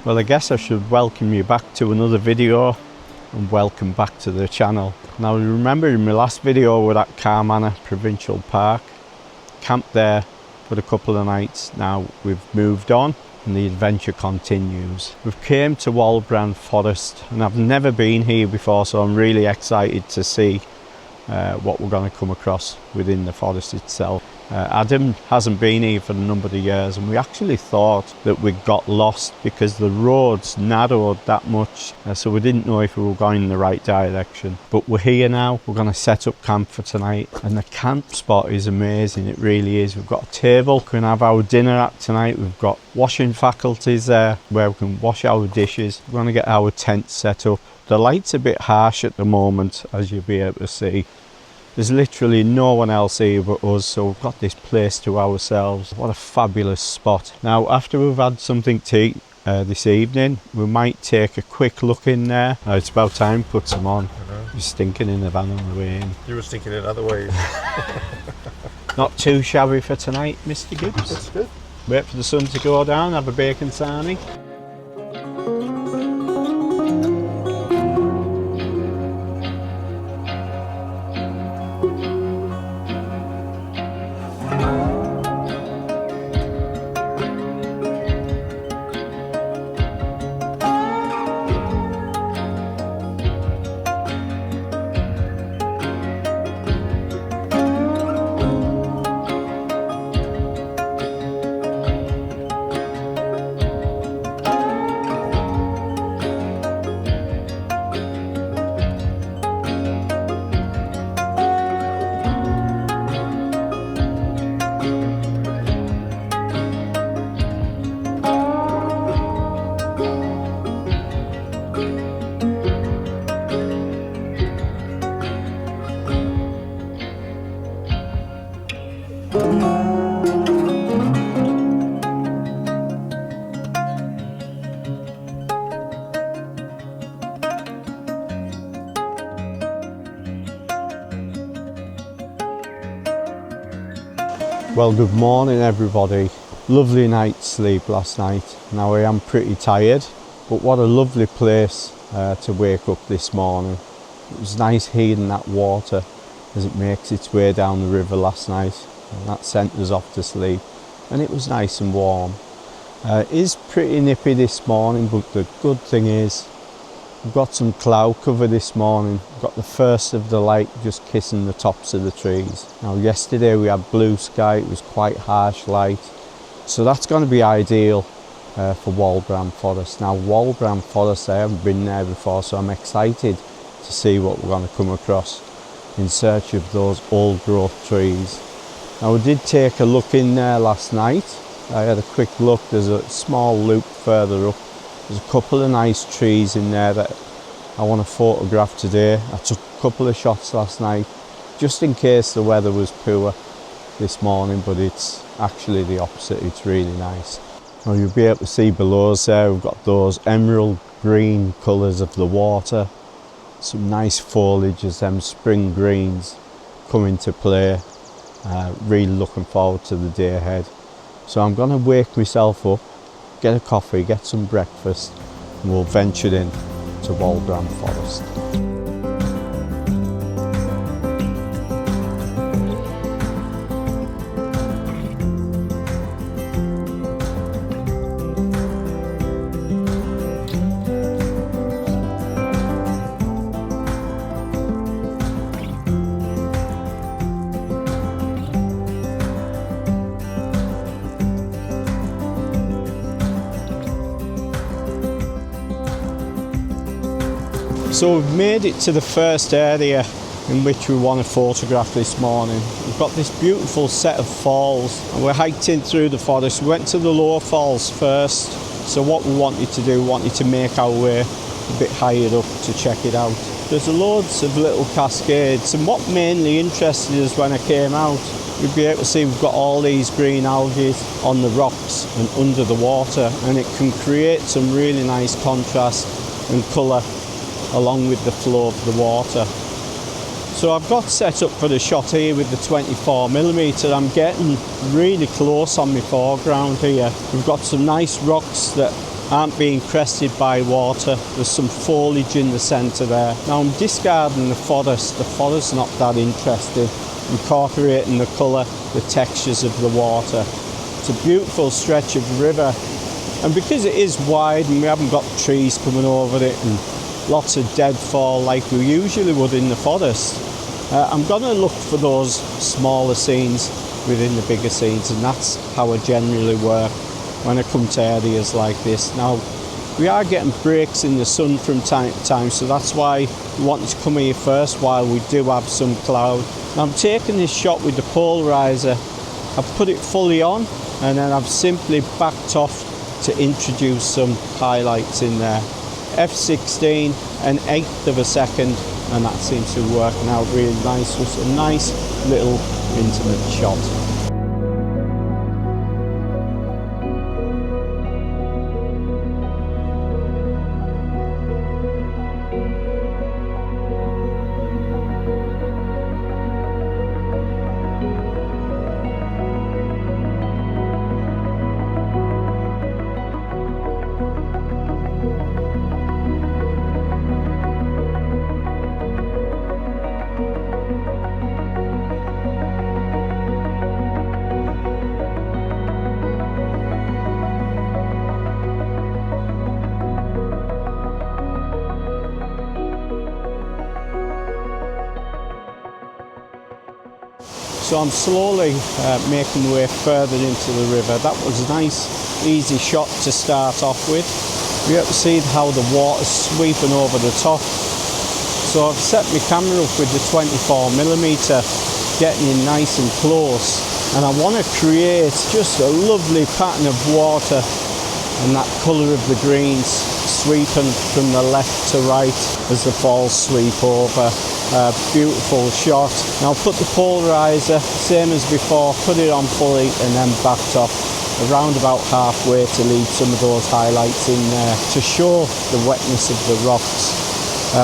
Well, I guess I should welcome you back to another video and welcome back to the channel. Now, remember in my last video we were at Carmanah Provincial Park, camped there for a couple of nights. Now we've moved on and the adventure continues. We've came to Walbran Forest and I've never been here before, so I'm really excited to see what we're going to come across within the forest itself. Adam hasn't been here for a number of years and we actually thought that we got lost because the roads narrowed that much, so we didn't know if we were going in the right direction. But we're here now, we're going to set up camp for tonight and the camp spot is amazing, it really is. We've got a table we can have our dinner at tonight, we've got washing faculties there where we can wash our dishes. We're going to get our tent set up. The light's a bit harsh at the moment, as you'll be able to see. There's literally no one else here but us, so we've got this place to ourselves. What a fabulous spot. Now, after we've had something to eat this evening, we might take a quick look in there. It's about time to put some on. You're stinking in the van on the way in. You were stinking in other ways. Not too shabby for tonight, Mr. Gibbs. That's good. Wait for the sun to go down, have a bacon sarnie. Well, good morning everybody. Lovely night's sleep last night. Now I am pretty tired, but what a lovely place to wake up this morning. It was nice hearing that water as it makes its way down the river last night, and that sent us off to sleep, and it was nice and warm. It is pretty nippy this morning, but the good thing is we've got some cloud cover this morning. We've got the first of the light just kissing the tops of the trees. Now yesterday we had blue sky, it was quite harsh light, so that's going to be ideal for Walbran Forest. Now Walbran Forest, I haven't been there before, so I'm excited to see what we're going to come across in search of those old growth trees. Now we did take a look in there last night. I had a quick look, there's a small loop further up. There's a couple of nice trees in there that I want to photograph today. I took a couple of shots last night just in case the weather was poor this morning, but it's actually the opposite, it's really nice. Now you'll be able to see below us there, we've got those emerald green colours of the water. Some nice foliage as them spring greens come into play. Really looking forward to the day ahead. So I'm going to wake myself up, get a coffee, get some breakfast, and we'll venture in to Walbran Forest. So we've made it to the first area in which we want to photograph this morning. We've got this beautiful set of falls and we're hiked in through the forest. We went to the lower falls first, so what we wanted to do, wanted to make our way a bit higher up to check it out. There's loads of little cascades, and what mainly interested us when I came out, you'll be able to see we've got all these green algae on the rocks and under the water, and it can create some really nice contrast and colour along with the flow of the water. So I've got set up for the shot here with the 24mm. I'm getting really close on my foreground here. We've got some nice rocks that aren't being crested by water. There's some foliage in the centre there. Now I'm discarding the fodder's. The fodder's not that interesting. Incorporating the colour, the textures of the water. It's a beautiful stretch of river, and because it is wide and we haven't got trees coming over it and lots of deadfall like we usually would in the forest, I'm going to look for those smaller scenes within the bigger scenes, and that's how I generally work when I come to areas like this. Now we are getting breaks in the sun from time to time, so that's why we wanted to come here first while we do have some cloud. Now I'm taking this shot with the polarizer. I've put it fully on, and then I've simply backed off to introduce some highlights in there. F16, an eighth of a second, and that seems to be working out really nice. Just a nice little intimate shot. So I'm slowly making my way further into the river. That was a nice, easy shot to start off with. We have to see how the water's sweeping over the top. So I've set my camera up with the 24mm, getting in nice and close. And I want to create just a lovely pattern of water and that colour of the greens sweeping from the left to right as the falls sweep over. Beautiful shot. Now put the polarizer, same as before, put it on fully and then backed off around about halfway to leave some of those highlights in there to show the wetness of the rocks.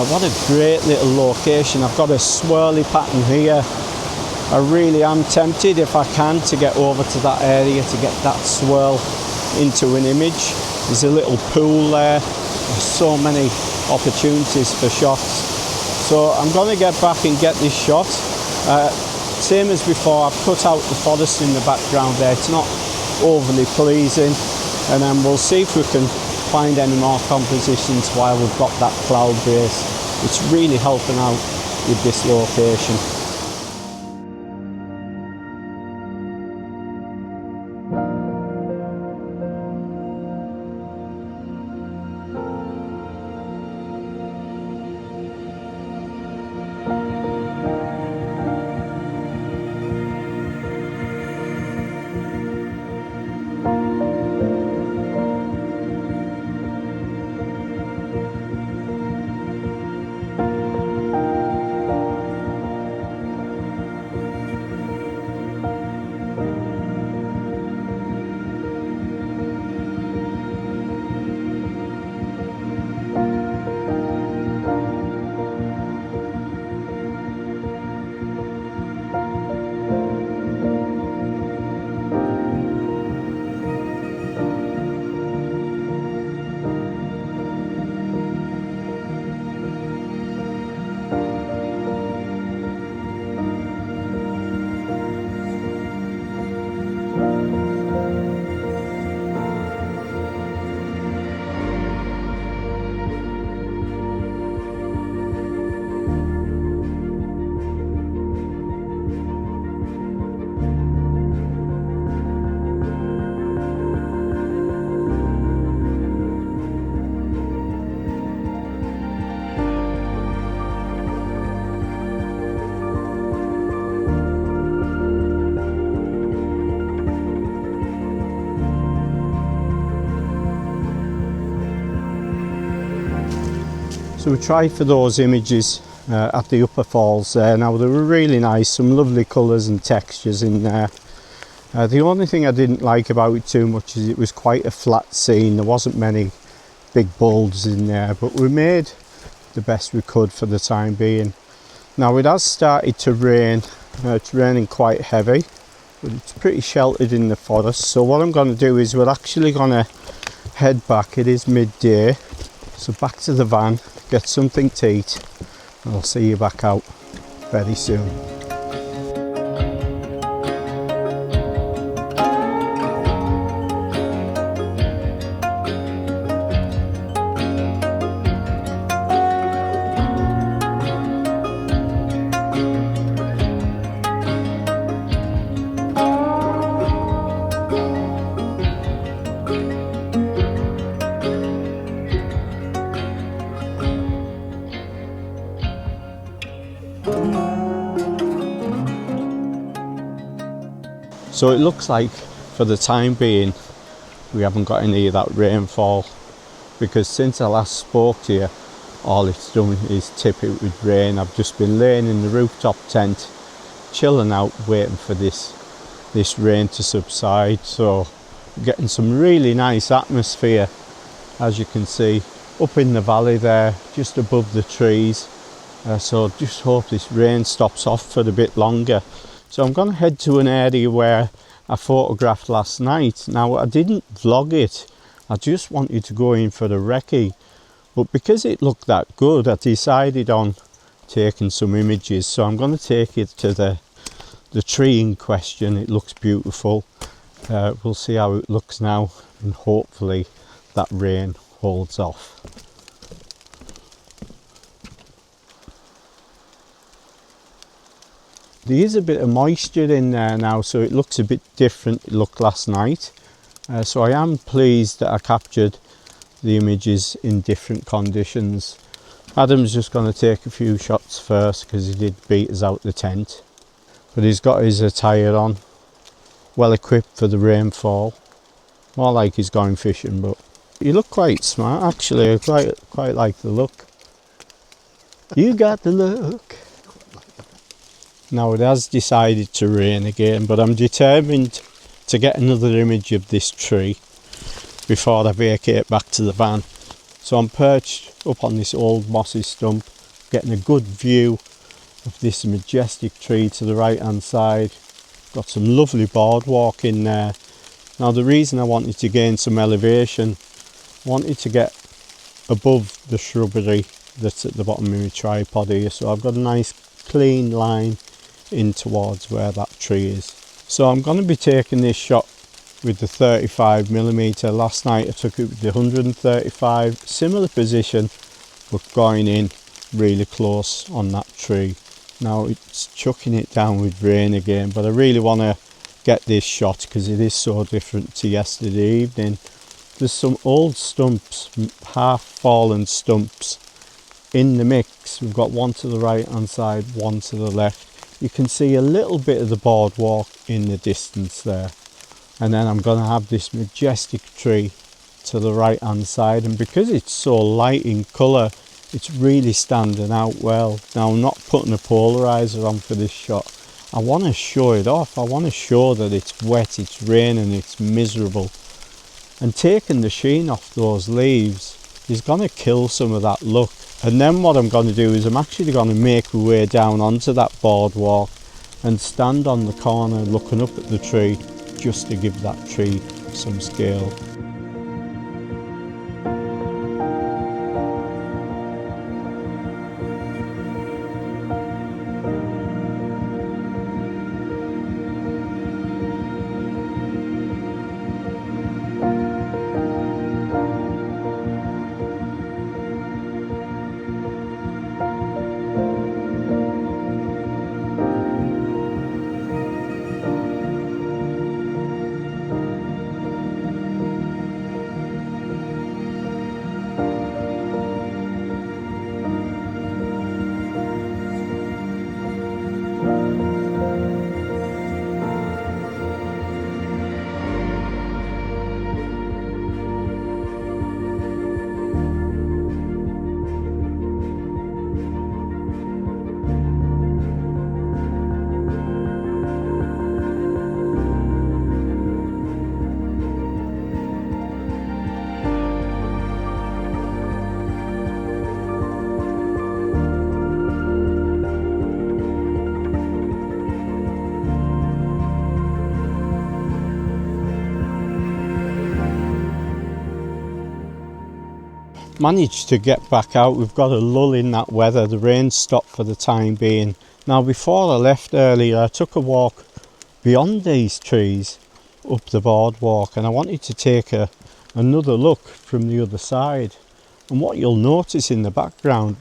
What a great little location. I've got a swirly pattern here. I really am tempted, if I can, to get over to that area to get that swirl into an image. There's a little pool there. There's so many opportunities for shots. So I'm going to get back and get this shot. Same as before, I've cut out the forest in the background there. It's not overly pleasing. And then we'll see if we can find any more compositions while we've got that cloud base. It's really helping out with this location. So we tried for those images at the upper falls there. Now they were really nice, some lovely colours and textures in there. The only thing I didn't like about it too much is it was quite a flat scene. There wasn't many big boulders in there, but we made the best we could for the time being. Now it has started to rain. It's raining quite heavy, but it's pretty sheltered in the forest. So what I'm going to do is we're actually going to head back. It is midday, so back to the van, get something to eat, and I'll see you back out very soon. So it looks like for the time being we haven't got any of that rainfall, because since I last spoke to you all it's done is tip it with rain. I've just been laying in the rooftop tent chilling out waiting for this rain to subside. So getting some really nice atmosphere, as you can see up in the valley there just above the trees. So just hope this rain stops off for a bit longer. So I'm going to head to an area where I photographed last night. Now I didn't vlog it, I just wanted to go in for the recce, but because it looked that good I decided on taking some images. So I'm going to take it to the tree in question. It looks beautiful. We'll see how it looks now, and hopefully that rain holds off. There is a bit of moisture in there now, so it looks a bit different it looked last night. So I am pleased that I captured the images in different conditions. Adam's just going to take a few shots first because he did beat us out the tent. But he's got his attire on, well equipped for the rainfall. More like he's going fishing, but you look quite smart actually. I quite like the look. You got the look. Now it has decided to rain again, but I'm determined to get another image of this tree before I vacate back to the van. So I'm perched up on this old mossy stump, getting a good view of this majestic tree to the right hand side. Got some lovely boardwalk in there. Now the reason I wanted to gain some elevation, I wanted to get above the shrubbery that's at the bottom of my tripod here, so I've got a nice clean line in towards where that tree is. So I'm going to be taking this shot with the 35mm. Last night I took it with the 135, similar position but going in really close on that tree. Now it's chucking it down with rain again, but I really want to get this shot because it is so different to yesterday evening. There's some old stumps, half fallen stumps in the mix. We've got one to the right hand side, one to the left. You can see a little bit of the boardwalk in the distance there, and then I'm going to have this majestic tree to the right hand side, and because it's so light in colour it's really standing out well. Now I'm not putting a polarizer on for this shot. I want to show it off. I want to show that it's wet, it's raining, it's miserable, and taking the sheen off those leaves is going to kill some of that look. And then what I'm going to do is I'm actually going to make my way down onto that boardwalk and stand on the corner looking up at the tree just to give that tree some scale. managed to get back out. We've got a lull in that weather. The rain stopped for the time being. Now before I left earlier, I took a walk beyond these trees up the boardwalk, and I wanted to take another look from the other side. And what you'll notice in the background,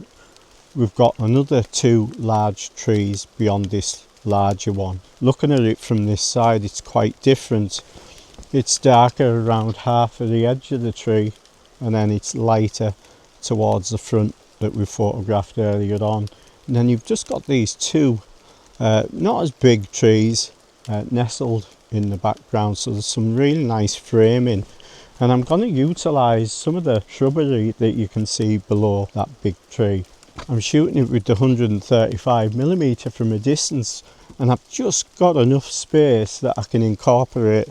we've got another two large trees beyond this larger one. Looking at it from this side, it's quite different. It's darker around half of the edge of the tree, and then it's lighter towards the front that we photographed earlier on. And then you've just got these two not as big trees nestled in the background, so there's some really nice framing. And I'm going to utilise some of the shrubbery that you can see below that big tree. I'm shooting it with the 135mm from a distance, and I've just got enough space that I can incorporate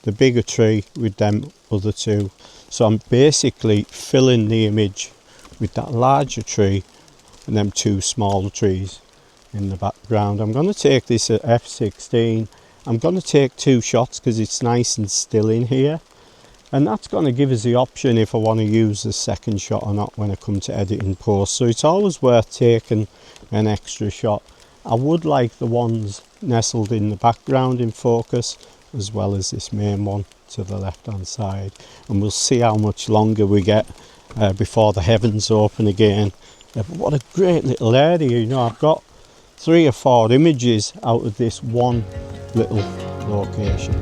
the bigger tree with them other two. So I'm basically filling the image with that larger tree and them two smaller trees in the background. I'm going to take this at f16. I'm going to take 2 shots because it's nice and still in here, and that's going to give us the option if I want to use the second shot or not when I come to edit in post. So it's always worth taking an extra shot. I would like the ones nestled in the background in focus, as well as this main one to the left hand side, and we'll see how much longer we get before the heavens open again. But what a great little area, you know. I've got 3 or 4 images out of this one little location.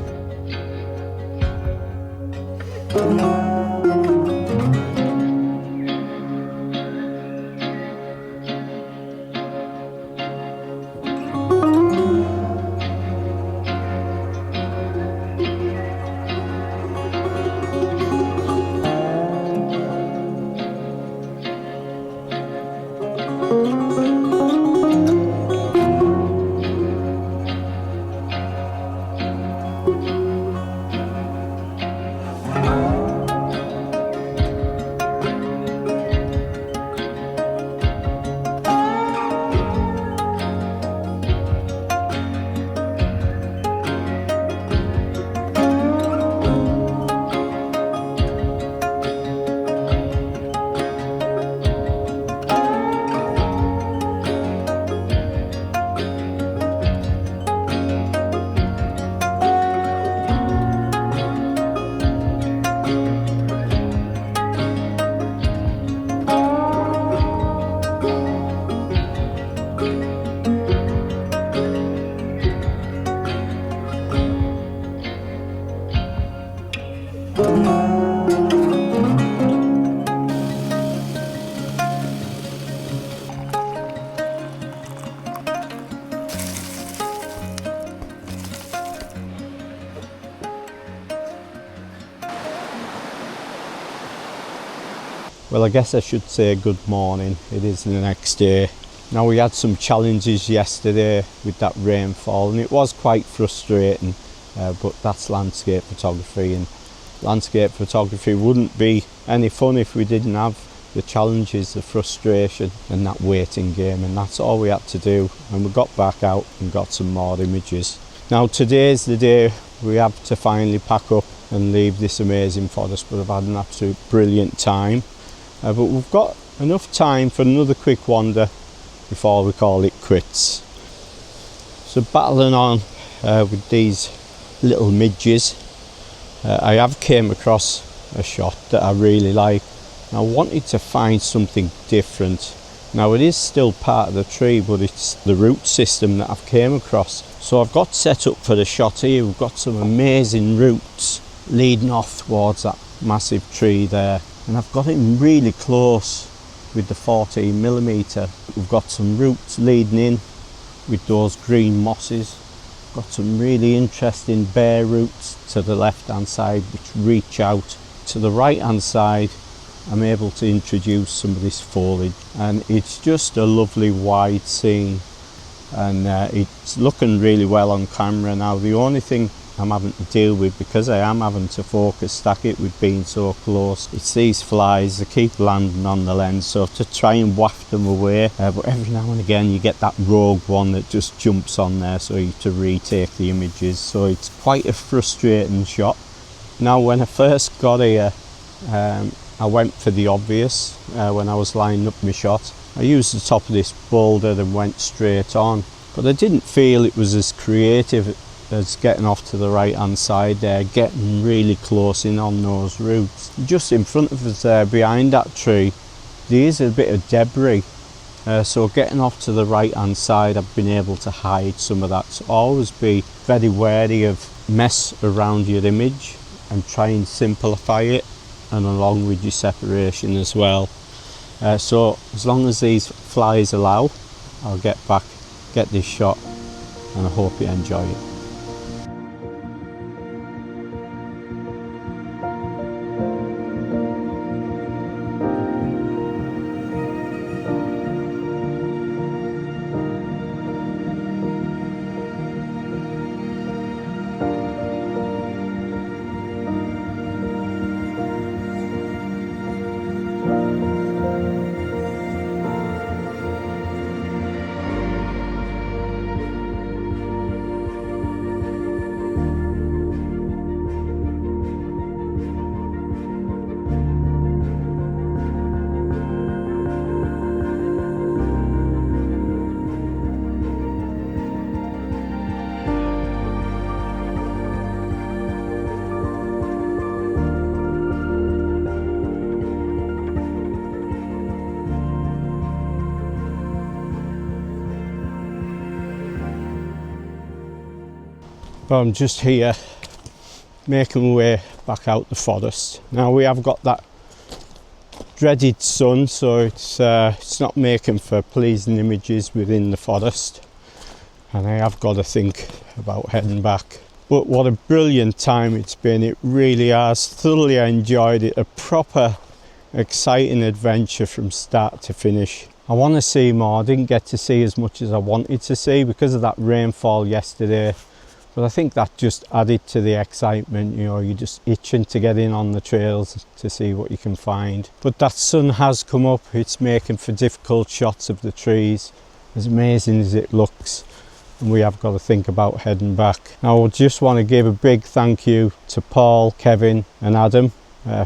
Well, I guess I should say good morning. It is the next day. Now, we had some challenges yesterday with that rainfall, and it was quite frustrating, but that's landscape photography, and landscape photography wouldn't be any fun if we didn't have the challenges, the frustration and that waiting game, and that's all we had to do. And we got back out and got some more images. Now, today's the day we have to finally pack up and leave this amazing forest, but I've had an absolute brilliant time. But we've got enough time for another quick wander before we call it quits. So battling on with these little midges, I have came across a shot that I really like. I wanted to find something different. Now, it is still part of the tree, but it's the root system that I've came across. So I've got set up for the shot here. We've got some amazing roots leading off towards that massive tree there. And I've got him really close with the 14mm. We've got some roots leading in with those green mosses. Got some really interesting bare roots to the left hand side which reach out. To the right hand side, I'm able to introduce some of this foliage, and it's just a lovely wide scene, and it's looking really well on camera. Now, the only thing I'm having to deal with, because I am having to focus stack it with being so close, it's these flies that keep landing on the lens, so to try and waft them away, but every now and again you get that rogue one that just jumps on there, so you have to retake the images. So it's quite a frustrating shot. Now, when I first got here, I I went for the obvious when I was lining up my shot. I used the top of this boulder and went straight on, but I didn't feel it was as creative as getting off to the right hand side there, getting really close in on those roots. Just in front of us there, behind that tree, there is a bit of debris. So getting off to the right hand side, I've been able to hide some of that. So always be very wary of mess around your image and try and simplify it, and along with your separation as well. So as long as these flies allow, I'll get this shot, and I hope you enjoy it. Well, I'm just here making my way back out the forest. Now we have got that dreaded sun, so it's not making for pleasing images within the forest, and I have got to think about heading back. But what a brilliant time it's been, it really has. Thoroughly enjoyed it. A proper exciting adventure from start to finish. I want to see more. I didn't get to see as much as I wanted to see because of that rainfall yesterday. But I think that just added to the excitement, you know, you're just itching to get in on the trails to see what you can find. But that sun has come up, it's making for difficult shots of the trees, as amazing as it looks. And we have got to think about heading back. Now I just want to give a big thank you to Paul, Kevin and Adam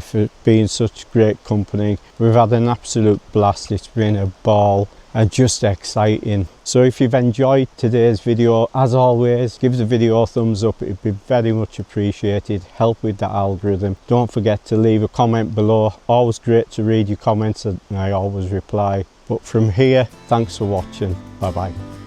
for being such great company. We've had an absolute blast, it's been a ball. Just exciting. So if you've enjoyed today's video, as always, give the video a thumbs up, it'd be very much appreciated. Help with the algorithm. Don't forget to leave a comment below. Always great to read your comments and I always reply. But from here, thanks for watching. Bye bye.